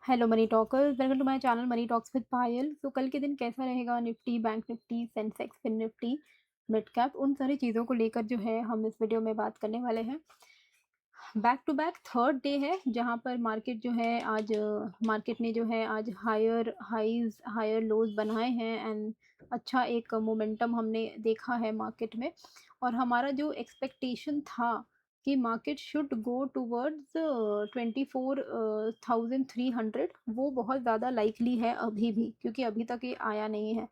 Hello money talkers, welcome to my channel money talks with Payal. तो कल के दिन कैसा रहेगा Nifty, bank Nifty, Sensex, fin Nifty, mid cap, उन सारी चीज़ों को लेकर जो है हम इस वीडियो में बात करने वाले हैं। Back to back third day है जहां पर मार्केट जो है आज मार्केट ने जो है आज हायर हाइज हायर लोज बनाए हैं एंड अच्छा एक मोमेंटम हमने देखा है मार्केट में। और हमारा जो एक्सपेक्टेशन था कि मार्केट शुड गो टूवर्ड्स 24,300, वो बहुत ज़्यादा लाइकली है अभी भी, क्योंकि अभी तक ये आया नहीं है।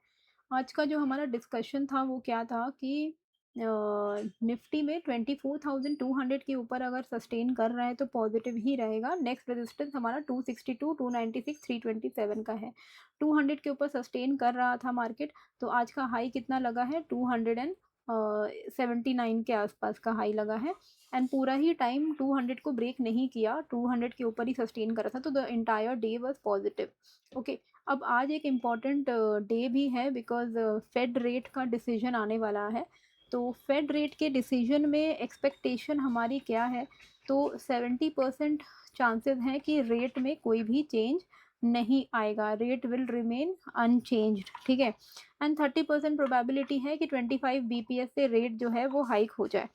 आज का जो हमारा डिस्कशन था वो क्या था कि निफ्टी में 24,200 के ऊपर अगर सस्टेन कर रहा है तो पॉजिटिव ही रहेगा। नेक्स्ट रेजिस्टेंस हमारा 262, 296, 327 का है। 200 के ऊपर सस्टेन कर रहा था मार्केट, तो आज का हाई कितना लगा है? 279 के आसपास का हाई लगा है एंड पूरा ही टाइम 200 को ब्रेक नहीं किया, 200 के ऊपर ही सस्टेन करा था, तो the entire day was positive. Okay, अब आज एक इम्पॉर्टेंट डे भी है बिकॉज फेड रेट का डिसीजन आने वाला है। तो फेड रेट के डिसीजन में एक्सपेक्टेशन हमारी क्या है? तो 70% चांसेस हैं कि रेट में कोई भी चेंज नहीं आएगा, रेट विल रिमेन अनचेंज्ड, ठीक है। एंड 30% प्रोबेबिलिटी है कि 25 बीपीएस से रेट जो है वो हाइक हो जाए।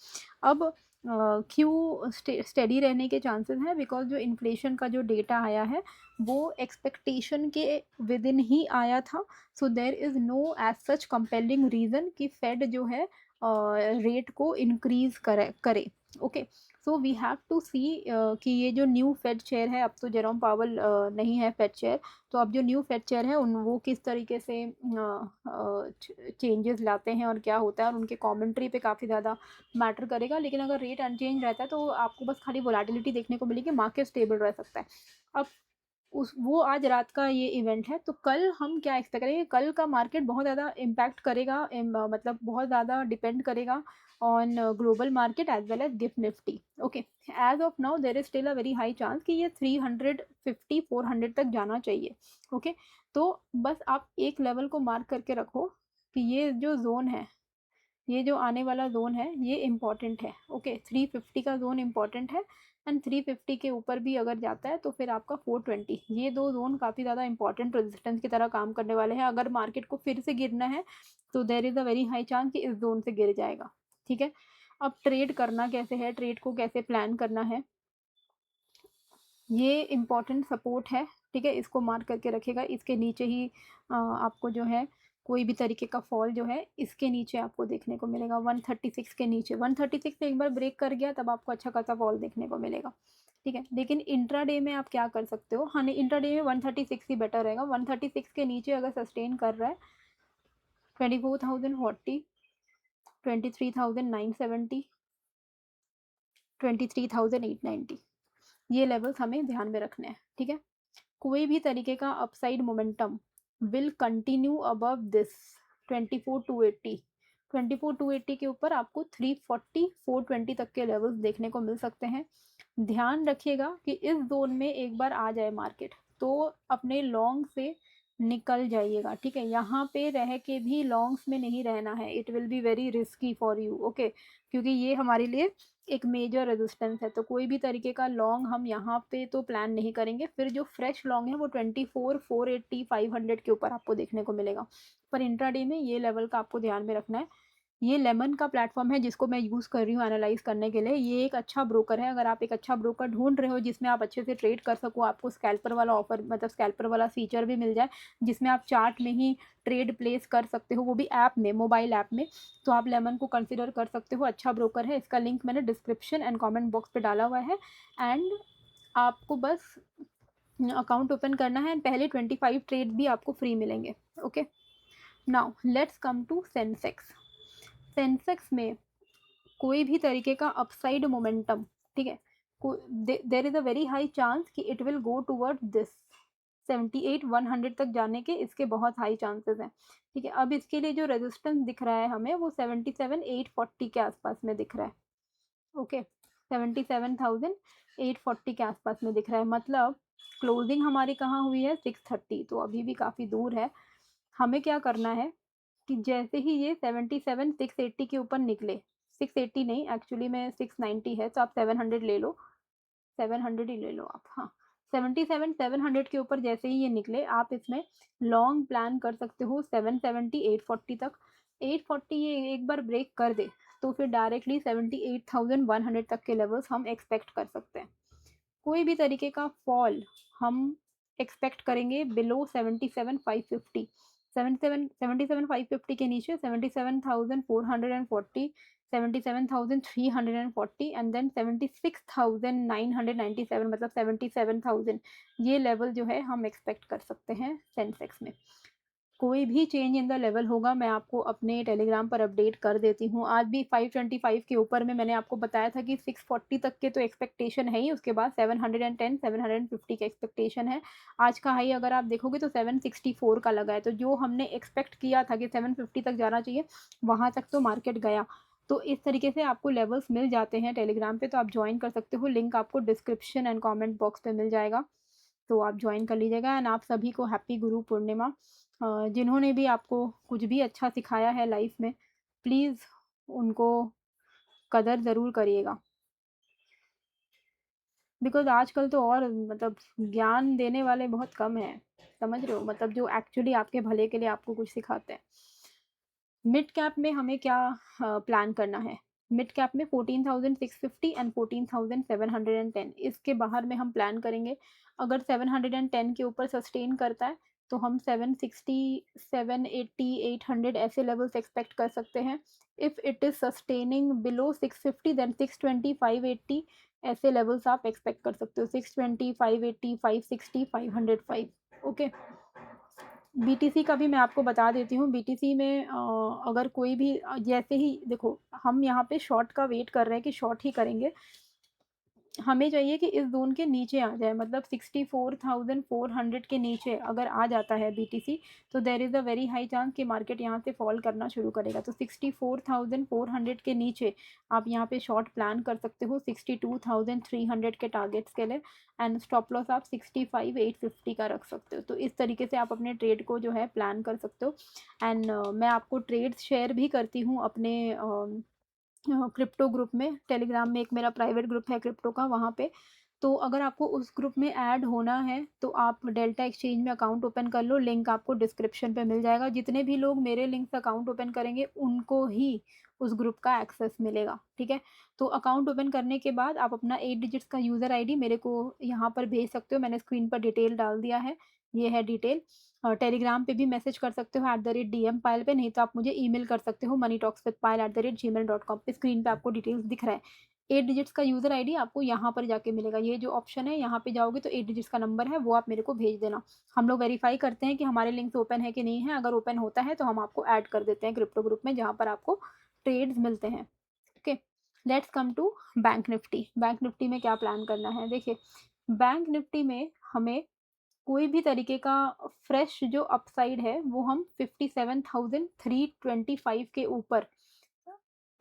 अब क्यों स्टेडी रहने के चांसेस हैं? बिकॉज जो इन्फ्लेशन का जो डेटा आया है वो एक्सपेक्टेशन के विद इन ही आया था। So there is no as such compelling reason कि फेड जो है रेट को इंक्रीज करे। Okay, so we have to see कि ये जो न्यू फेड चेयर है, अब तो जेरोम पावल नहीं है फेड चेयर, तो अब जो न्यू फेड चेयर है उन वो किस तरीके से चेंजेस लाते हैं और क्या होता है, और उनके कमेंट्री पे काफ़ी ज़्यादा मैटर करेगा। लेकिन अगर रेट अनचेंज रहता है तो आपको बस खाली वोलेटिलिटी देखने को मिलेगी, मार्केट स्टेबल रह सकता है। अब उस वो आज रात का ये इवेंट है, तो कल हम क्या एक्सपेक्ट करेंगे? कल का मार्केट बहुत ज़्यादा इम्पैक्ट करेगा, मतलब बहुत ज़्यादा डिपेंड करेगा on global market as well as Gift Nifty. Okay, as of now there is still a very high chance कि ये 350 400 तक जाना चाहिए। ओके, तो बस आप एक लेवल को मार्क करके रखो कि ये जो जोन है, ये जो आने वाला जोन है ये इम्पॉर्टेंट है। ओके, 350 का जोन इम्पॉर्टेंट है एंड 350 के ऊपर भी अगर जाता है तो फिर आपका 420, ये दो जोन काफ़ी ज़्यादा इंपॉर्टेंट रेजिस्टेंस की तरह काम करने वाले हैं। अगर मार्केट को फिर से गिरना है तो there is a very high chance कि इस जोन से गिर जाएगा, ठीक है। अब ट्रेड करना कैसे है, ट्रेड को कैसे प्लान करना है, ये इम्पॉर्टेंट सपोर्ट है, ठीक है। इसको मार्क करके रखेगा, इसके नीचे ही आपको जो है कोई भी तरीके का फॉल जो है इसके नीचे आपको देखने को मिलेगा। 136 के नीचे, 136 से एक बार ब्रेक कर गया तब आपको अच्छा खासा फॉल देखने को मिलेगा, ठीक है। लेकिन इंट्राडे में आप क्या कर सकते हो? हाँ, नहीं, इंट्राडे में 136 ही बेटर रहेगा। 136 के नीचे अगर सस्टेन कर रहा है 24,040, 23,970, 23,890, ये लेवल्स हमें ध्यान में रखने हैं, ठीक है। कोई भी तरीके का upside momentum will continue above this 24,280, 24,280 के ऊपर आपको 340 420 तक के लेवल्स देखने को मिल सकते हैं। ध्यान रखिएगा कि इस जोन में एक बार आ जाए मार्केट तो अपने लॉन्ग से निकल जाइएगा, ठीक है। यहाँ पे रह के भी लॉन्ग्स में नहीं रहना है, it will be very risky for you. Okay, क्योंकि ये हमारे लिए एक मेजर रेजिस्टेंस है, तो कोई भी तरीके का लॉन्ग हम यहाँ पे तो प्लान नहीं करेंगे। फिर जो फ्रेश लॉन्ग है वो 24 480 500 के ऊपर आपको देखने को मिलेगा। पर इंट्राडे में ये लेवल का आपको ध्यान में रखना है। ये लेमन का प्लेटफॉर्म है जिसको मैं यूज़ कर रही हूँ एनालाइज करने के लिए। ये एक अच्छा ब्रोकर है। अगर आप एक अच्छा ब्रोकर ढूंढ रहे हो जिसमें आप अच्छे से ट्रेड कर सको, आपको स्कैल्पर वाला ऑफर, मतलब स्कैल्पर वाला फीचर भी मिल जाए जिसमें आप चार्ट में ही ट्रेड प्लेस कर सकते हो, वो भी ऐप में, मोबाइल ऐप में, तो आप लेमन को कंसिडर कर सकते हो। अच्छा ब्रोकर है, इसका लिंक मैंने डिस्क्रिप्शन एंड कॉमेंट बॉक्स पर डाला हुआ है। एंड आपको बस अकाउंट ओपन करना है, पहले 25 ट्रेड भी आपको फ्री मिलेंगे। Okay, now let's come to Sensex. Sensex में कोई भी तरीके का अपसाइड मोमेंटम, ठीक है, there is a very high chance कि it will go toward this 78 100 तक जाने के, इसके बहुत हाई चांसेस हैं, ठीक है। अब इसके लिए जो रेजिस्टेंस दिख रहा है हमें वो 77 840 के आसपास में दिख रहा है। ओके, 77,840 के आसपास में दिख रहा है। मतलब क्लोजिंग हमारी कहाँ हुई है? 630, तो अभी भी काफ़ी दूर है। हमें क्या करना है कि जैसे ही ये 77 680 के ऊपर निकले, 680 नहीं, एक्चुअली में 690 है, तो आप 700 ले लो, 700 ही ले लो आप, हाँ। 77,700 के ऊपर जैसे ही ये निकले, आप इसमें लॉन्ग प्लान कर सकते हो 770, 840 तक। 840 ये एक बार ब्रेक कर दे तो फिर डायरेक्टली 78,100 तक के लेवल्स हम एक्सपेक्ट कर सकते हैं। कोई भी तरीके का फॉल हम एक्सपेक्ट करेंगे बिलो 77,550। 77,550 के नीचे 77,440, 77,340 एंड देन 76,997, मतलब 77,000, ये लेवल जो है हम एक्सपेक्ट कर सकते हैं सेंसेक्स में। कोई भी चेंज इन द लेवल होगा मैं आपको अपने टेलीग्राम पर अपडेट कर देती हूँ। आज भी 525 के ऊपर में मैंने आपको बताया था कि 640 तक के तो एक्सपेक्टेशन है ही, उसके बाद 710, 750 का एक्सपेक्टेशन है। आज का हाई अगर आप देखोगे तो 764 का लगा है, तो जो हमने एक्सपेक्ट किया था कि 750 तक जाना चाहिए, वहाँ तक तो मार्केट गया। तो इस तरीके से आपको लेवल्स मिल जाते हैं टेलीग्राम पे, तो आप ज्वाइन कर सकते हो। लिंक आपको डिस्क्रिप्शन एंड कमेंट बॉक्स पे मिल जाएगा, तो आप ज्वाइन कर लीजिएगा। एंड आप सभी को हैप्पी गुरु पूर्णिमा। जिन्होंने भी आपको कुछ भी अच्छा सिखाया है लाइफ में, प्लीज़ उनको कदर ज़रूर करिएगा, बिकॉज़ आजकल तो और मतलब ज्ञान देने वाले बहुत कम हैं, समझ रहे हो? मतलब जो एक्चुअली आपके भले के लिए आपको कुछ सिखाते हैं। मिड कैप में हमें क्या प्लान करना है? मिड कैप में 14,650 एंड 14,710, इसके बाहर में हम प्लान करेंगे। अगर 710 के ऊपर सस्टेन करता है तो हम 760, 780, 800 ऐसे लेवल्स एक्सपेक्ट कर सकते हैं। If it is sustaining below 650 then 620, 580 ऐसे लेवल्स आप एक्सपेक्ट कर सकते हो। 620, 580, 560, 505, ओके। बीटीसी का भी मैं आपको बता देती हूँ। बीटीसी में अगर कोई भी जैसे ही देखो, हम यहाँ पे शॉर्ट का वेट कर रहे हैं कि शॉर्ट ही करेंगे। हमें चाहिए कि इस ज़ोन के नीचे आ जाए, मतलब 64,400 के नीचे अगर आ जाता है बीटीसी, तो there is a very high chance कि मार्केट यहाँ से फॉल करना शुरू करेगा। तो 64,400 के नीचे आप यहाँ पे शॉर्ट प्लान कर सकते हो 62,300 के टारगेट्स के लिए, एंड स्टॉप लॉस आप 65,850 का रख सकते हो। तो इस तरीके से आप अपने ट्रेड को जो है प्लान कर सकते हो। एंड मैं आपको ट्रेड्स शेयर भी करती हूँ अपने क्रिप्टो ग्रुप में। टेलीग्राम में एक मेरा प्राइवेट ग्रुप है क्रिप्टो का, वहाँ पे। तो अगर आपको उस ग्रुप में ऐड होना है तो आप डेल्टा एक्सचेंज में अकाउंट ओपन कर लो, लिंक आपको डिस्क्रिप्शन पे मिल जाएगा। जितने भी लोग मेरे लिंक से अकाउंट ओपन करेंगे उनको ही उस ग्रुप का एक्सेस मिलेगा, ठीक है? तो अकाउंट ओपन करने के बाद आप अपना 8 डिजिट्स का यूज़र आईडी मेरे को यहाँ पर भेज सकते हो। मैंने स्क्रीन पर डिटेल डाल दिया है, ये है डिटेल। टेलीग्राम पे भी मैसेज कर सकते हो @DM पायल पे, नहीं तो आप मुझे ईमेल कर सकते हो moneytalkswithpayal@gmail.com पे। स्क्रीन पे आपको डिटेल्स दिख रहा है। 8 डिजिट्स का यूज़र आईडी आपको यहाँ पर जाके मिलेगा। ये जो ऑप्शन है यहाँ पे जाओगे तो 8 डिजिट्स का नंबर है, वो आप मेरे को भेज देना। हम लोग वेरीफाई करते हैं कि हमारे लिंक्स ओपन है कि नहीं है। अगर ओपन होता है तो हम आपको ऐड कर देते हैं क्रिप्टो ग्रुप में, जहाँ पर आपको ट्रेड्स मिलते हैं। Okay, let's come to Bank Nifty. Bank Nifty में क्या प्लान करना है? देखिए, बैंक निफ्टी में हमें कोई भी तरीके का फ्रेश जो अपसाइड है वो हम 57,325 के ऊपर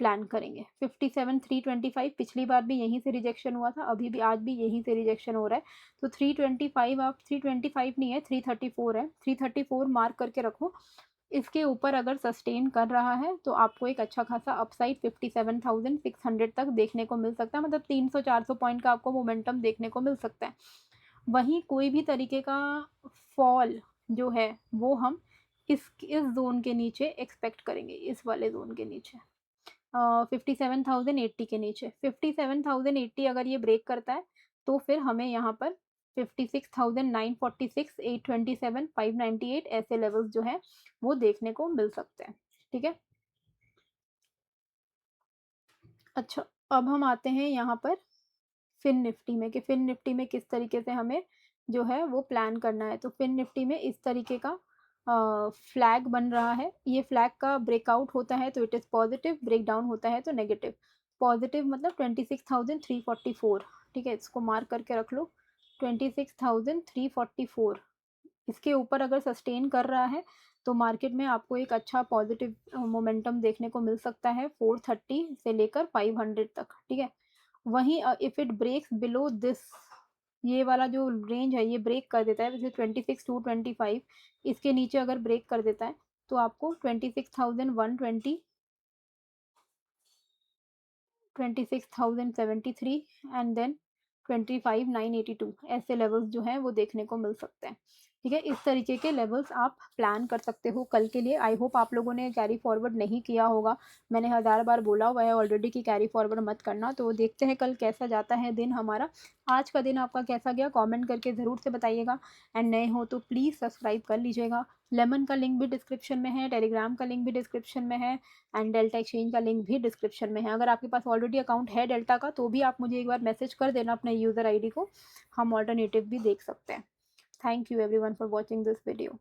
प्लान करेंगे। 57,325 पिछली बार भी यहीं से रिजेक्शन हुआ था, अभी भी आज भी यहीं से रिजेक्शन हो रहा है। तो 325, आप 325 नहीं है 334 है, 334 मार्क करके रखो। इसके ऊपर अगर सस्टेन कर रहा है तो आपको एक अच्छा खासा अपसाइड 57,600 तक देखने को मिल सकता है, मतलब 300-400 पॉइंट का आपको मोमेंटम देखने को मिल सकता है। वहीं कोई भी तरीके का फॉल जो है वो हम इस ज़ोन के नीचे एक्सपेक्ट करेंगे, इस वाले ज़ोन के नीचे। 57,080 के नीचे। 57,080 अगर ये ब्रेक करता है तो फिर हमें यहाँ पर 56,946, 827, 598 ऐसे लेवल्स जो है वो देखने को मिल सकते हैं, ठीक है? अच्छा, अब हम आते हैं यहाँ पर फिन निफ्टी में, कि फिन निफ्टी में किस तरीके से हमें जो है वो प्लान करना है। तो फिन निफ्टी में इस तरीके का फ्लैग बन रहा है। ये फ्लैग का ब्रेकआउट होता है तो it is positive, break down होता है तो नेगेटिव। पॉजिटिव मतलब 26,344, ठीक है? इसको मार्क करके रख लो, 26,344। इसके ऊपर अगर सस्टेन कर रहा है तो मार्केट में आपको एक अच्छा पॉजिटिव मोमेंटम देखने को मिल सकता है 430 से लेकर 500 तक, ठीक है? वहीं if it breaks below this, ये वाला जो रेंज है ये ब्रेक कर देता है, जैसे 26,225, इसके नीचे अगर ब्रेक कर देता है तो आपको 26,120, 26,073 एंड देन 25,982 ऐसे लेवल्स जो हैं वो देखने को मिल सकते हैं। ठीक है, इस तरीके के लेवल्स आप प्लान कर सकते हो कल के लिए। आई होप आप लोगों ने कैरी फॉरवर्ड नहीं किया होगा। मैंने 1000 बार बोला हुआ है ऑलरेडी कि कैरी फॉरवर्ड मत करना। तो देखते हैं कल कैसा जाता है दिन हमारा। आज का दिन आपका कैसा गया कमेंट करके ज़रूर से बताइएगा। एंड नए हो तो प्लीज़ सब्सक्राइब कर लीजिएगा। लेमन का लिंक भी डिस्क्रिप्शन में है, टेलीग्राम का लिंक भी डिस्क्रिप्शन में है, एंड डेल्टा एक्सचेंज का लिंक भी डिस्क्रिप्शन में है। अगर आपके पास ऑलरेडी अकाउंट है डेल्टा का तो भी आप मुझे एक बार मैसेज कर देना अपने यूज़र आईडी को, हम ऑल्टरनेटिव भी देख सकते हैं। Thank you everyone for watching this video.